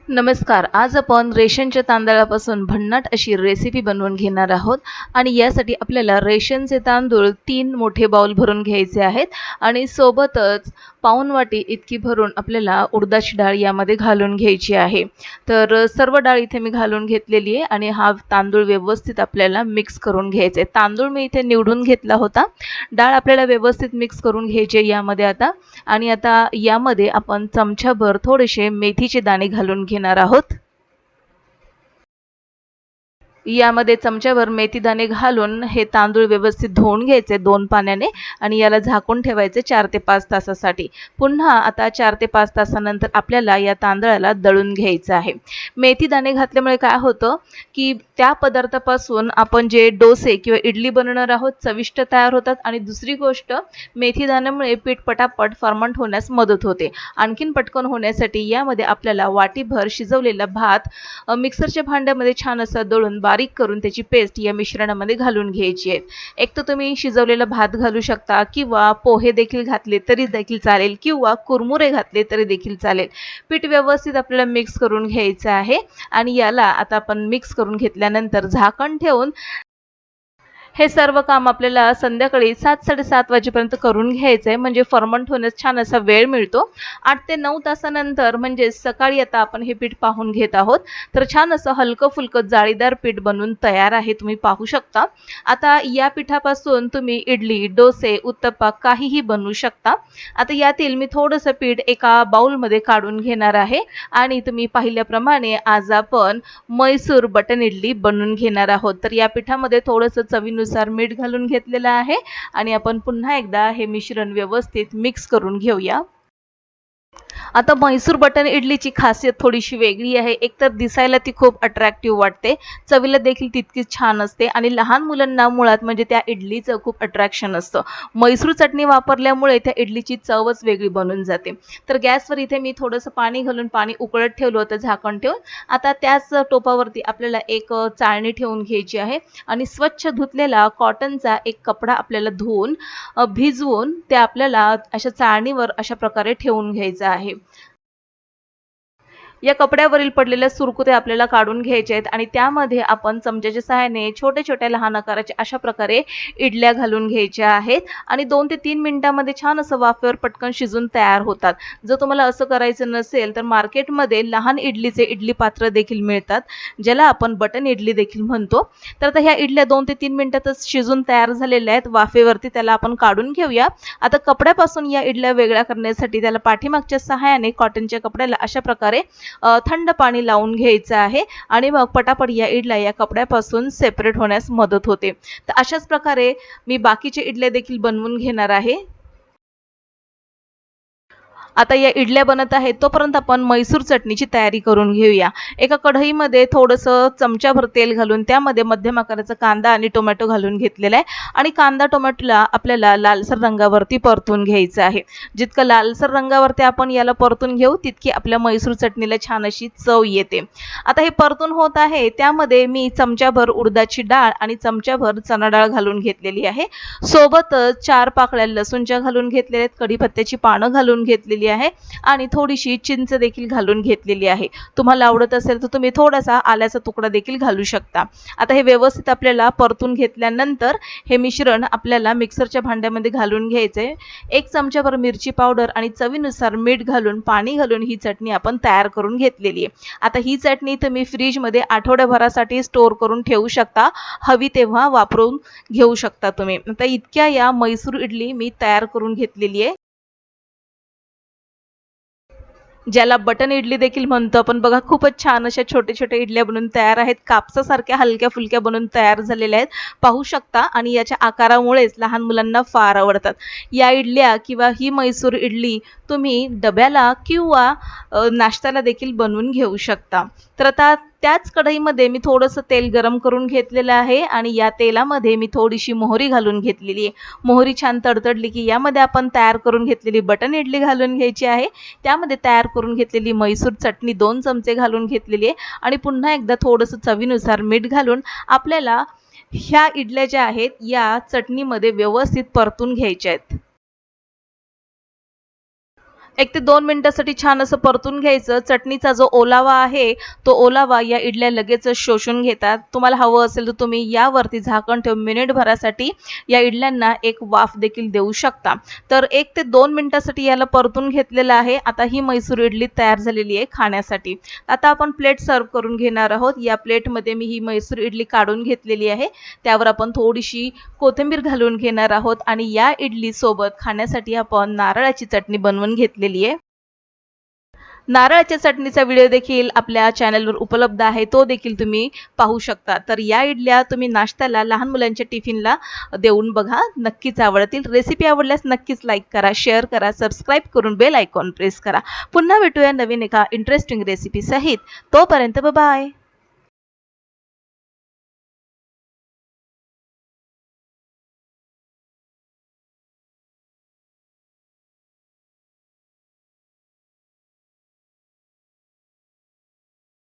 नमस्कार. आज आपण रेशनच्या तांदळापासून भन्नाट अशी रेसिपी बनवून घेणार आहोत आणि यासाठी आपल्याला रेशनचे तांदूळ 3 मोठे बाउल भरून घ्यायचे आहेत आणि सोबतच पाऊण वाटी इतकी भरून आपल्याला उडदाची डाळ यामध्ये घालून घ्यायची आहे. तर सर्व डाळ इथे मी घालून घेतलेली आहे आणि हा तांदूळ व्यवस्थित आपल्याला मिक्स करून घ्यायचा आहे. तांदूळ मी इथे निवडून घेतला होता. डाळ आपल्याला व्यवस्थित मिक्स करून घ्यायची आहे यामध्ये आता. आणि आता यामध्ये आपण चमचाभर थोडेसे मेथीचे दाणे घालून घेणार आहोत. यामध्ये चमच्याभर मेथीदाणे घालून हे तांदूळ व्यवस्थित धुवून घ्यायचे 2 पाण्याने आणि याला झाकून ठेवायचे 4 ते 5 तासासाठी. पुन्हा आता 4 ते 5 तासानंतर आपल्याला या तांदळाला दळून घ्यायचं आहे. मेथीदाणे घातल्यामुळे काय होतं की त्या पदार्थापासून आपण जे डोसे किंवा इडली बनवणार आहोत चविष्ट तयार होतात आणि दुसरी गोष्ट मेथीदाण्यामुळे पीठ पटापट फर्मंट होण्यास मदत होते. आणखीन पटकन होण्यासाठी यामध्ये आपल्याला वाटीभर शिजवलेला भात मिक्सरच्या भांड्यामध्ये छान असं दळून बारीक करून त्याची पेस्ट या मिश्रणामध्ये घालून घ्यायची आहे. एक तर तुम्ही शिजवलेला भात घालू शकता किंवा पोहे देखील घातले तरी देखील चालेल किंवा कुरमुरे घातले तरी देखील चालेल. पीठ व्यवस्थित आपल्याला मिक्स करून घ्यायचं आहे आणि याला आता आपण मिक्स करून घेतल्यानंतर झाकण ठेवून हे सर्व काम आपल्याला संध्याकाळी 7-7:30 वाजेपर्यंत करून घ्यायचं आहे म्हणजे फर्मंट होण्यास छान असा वेळ मिळतो. 8 ते 9 तासानंतर म्हणजे सकाळी आता आपण हे पीठ पाहून घेत आहोत. तर छान असं हलकं-फुलकं जाळीदार पीठ बनवून तयार आहे. तुम्ही पाहू शकता. आता या पिठापासून तुम्ही इडली, डोसे, उत्तप्पा काहीही बनवू शकता. आता यातील मी थोडंसं पीठ एका बाउलमध्ये काढून घेणार आहे आणि तुम्ही पाहिल्याप्रमाणे आज आपण मैसूर बटन इडली बनवून घेणार आहोत. तर या पिठामध्ये थोडंसं चवीनुसार मीठ घालून घेतलेलं आहे आणि आपण पुन्हा एकदा हे मिश्रण व्यवस्थित मिक्स करून घेऊया. आता म्हैसूर बटन इडलीची खासियत थोडीशी वेगळी आहे. एकतर दिसायला ती खूप अट्रॅक्टिव्ह वाटते, चवीला देखील तितकीच छान असते आणि लहान मुलांना मुळात म्हणजे त्या इडलीचं खूप अट्रॅक्शन असतं. म्हैसूर चटणी वापरल्यामुळे त्या इडलीची चवच वेगळी बनून जाते. तर गॅसवर इथे मी थोडंसं पाणी घालून पाणी उकळत ठेवलं होतं झाकण ठेवून. आता त्याच टोपावरती आपल्याला एक चाळणी ठेवून घ्यायची आहे आणि स्वच्छ धुतलेला कॉटनचा एक कपडा आपल्याला धुवून भिजवून ते आपल्याला अशा चाळणीवर अशा प्रकारे ठेवून घ्यायचं आहे. या कपड्यावरील पडलेल्या सुरकुते आपल्याला काढून घ्यायचे आहेत आणि त्यामध्ये आपण चमच्याच्या सहाय्याने छोट्या-छोट्या लहान आकाराच्या अशा प्रकारे इडल्या घालून घ्यायच्या आहेत आणि 2 ते 3 मिनिटांमध्ये छान असं वाफेवर पटकन शिजून तयार होतात. जर तुम्हाला असं करायचं नसेल तर मार्केटमध्ये लहान इडलीचे इडली पात्र देखील मिळतात, ज्याला आपण बटन इडली देखील म्हणतो. तर आता ह्या इडल्या 2 ते 3 मिनिटातच शिजून तयार झालेल्या आहेत वाफेवरती. त्याला आपण काढून घेऊया. आता कपड्यापासून या इडल्या वेगळ्या करण्यासाठी त्याला पाठीमागच्या सहाय्याने कॉटनच्या कपड्याला अशा प्रकारे थंड पाणी लावून घ्यायचं आहे आणि मग पटापट या इडल्या या कपड्यापासून सेपरेट होण्यास मदत होते. तर अशाच प्रकारे मी बाकीचे इडल्या देखील बनवून घेणार आहे. आता या इडल्या बनत आहेत तोपर्यंत आपण मैसूर चटणीची तयारी करून घेऊया. एका कढईमध्ये थोडंसं चमच्याभर तेल घालून त्यामध्ये मध्यम आकाराचा कांदा आणि टोमॅटो घालून घेतलेला आहे आणि कांदा टोमॅटोला आपल्याला लालसर रंगावरती परतून घ्यायचं आहे. जितकं लालसर रंगावरती आपण याला परतून घेऊ तितकी आपल्या मैसूर चटणीला छान अशी चव येते. आता हे परतून होत आहे त्यामध्ये मी चमच्याभर उडदाची डाळ आणि चमच्याभर चणा डाळ घालून घेतलेली आहे. सोबतच 4 पाकळ्या लसूणच्या घालून घेतलेल्या आहेत, कढीपत्त्याची पानं घालून घेतलेली आहे आणि थोडीशी चिंच देखील घालून घेतलेली आहे. तुम्हाला आवडत असेल तर तुम्ही थोडासा आल्याचा तुकडा देखील घालू शकता. आता हे व्यवस्थित आपल्याला परतून घेतल्यानंतर हे मिश्रण आपल्याला मिक्सरच्या भांड्यामध्ये घालून घ्यायचे. 1 चमचाभर मिरची पावडर आणि चवीनुसार मीठ घालून पाणी घालून ही चटणी आपण तयार करून घेतलेली आहे. आता ही चटणी तुम्ही फ्रीजमध्ये आठवड्याभरासाठी स्टोअर करून ठेवू शकता. हवी तेव्हा वापरून घेऊ शकता तुम्ही. आता इतक्या या मैसूर इडली मी तयार करून घेतलेली आहे. ज्याला बटन इडली देखील म्हणतो आपण बघा खूपच छान अशा छोट्या-छोट्या इडल्या बनून तयार आहेत. कापसासारख्या हलक्या-फुलक्या बनून तयार झालेल्या आहेत. पाहू शकता आणि याच्या आकारामुळेच लहान मुलांना फार आवडतात. या इडल्या किंवा ही मैसूर इडली तुम्ही डब्याला किंवा नाश्त्याला देखील बनवून घेऊ शकता. तर आता त्याच कढईमध्ये मी थोडंसं तेल गरम करून घेतलेलं आहे आणि या तेलामध्ये मी थोडीशी मोहरी घालून घेतलेली आहे. मोहरी छान तडतडली की यामध्ये आपण तयार करून घेतलेली बटन इडली घालून घ्यायची आहे. त्यामध्ये तयार करून घेतलेली मैसूर चटणी 2 चमचे घालून घेतलेली आहे आणि पुन्हा एकदा थोडंसं चवीनुसार मीठ घालून आपल्याला ह्या इडल्या ज्या आहेत या चटणीमध्ये व्यवस्थित परतून घ्यायच्या आहेत. 1 ते 2 मिनिटासाठी छान असं परतून घ्यायचं. चटणीचा जो ओलावा आहे, तो ओलावा या इडल्या लगेचच शोषून घेतात. तुम्हाला हवं असेल तर तुम्ही यावरती झाकण ठेवून मिनिटभरासाठी या इडल्यांना एक वाफ देखील देऊ शकता. तर 1 ते 2 मिनिटासाठी याला परतून घेतलेलं आहे. आता ही म्हैसूर इडली तयार झालेली आहे खाण्यासाठी. आता आपण प्लेट सर्व्ह करून घेणार आहोत. या प्लेटमध्ये मी ही म्हैसूर इडली काढून घेतलेली आहे. त्यावर आपण थोडीशी कोथिंबीर घालून घेणार आहोत आणि या इडली सोबत खाण्यासाठी आपण नारळाची चटणी बनवून घेतलेली आहे. नारळाच्या चटणीचा व्हिडिओ देखील आपल्या चॅनलवर उपलब्ध आहे. तो देखील तुम्ही पाहू शकता. तर या इडल्या तुम्ही नाश्त्याला लहान मुलांच्या टिफिनला देऊन बघा. नक्कीच आवडतील. रेसिपी आवडल्यास नक्कीच लाईक करा, शेअर करा, सबस्क्राईब करून बेल आयकॉन प्रेस करा. पुन्हा भेटूया नवीन एका इंटरेस्टिंग रेसिपी सहित. तोपर्यंत बाय.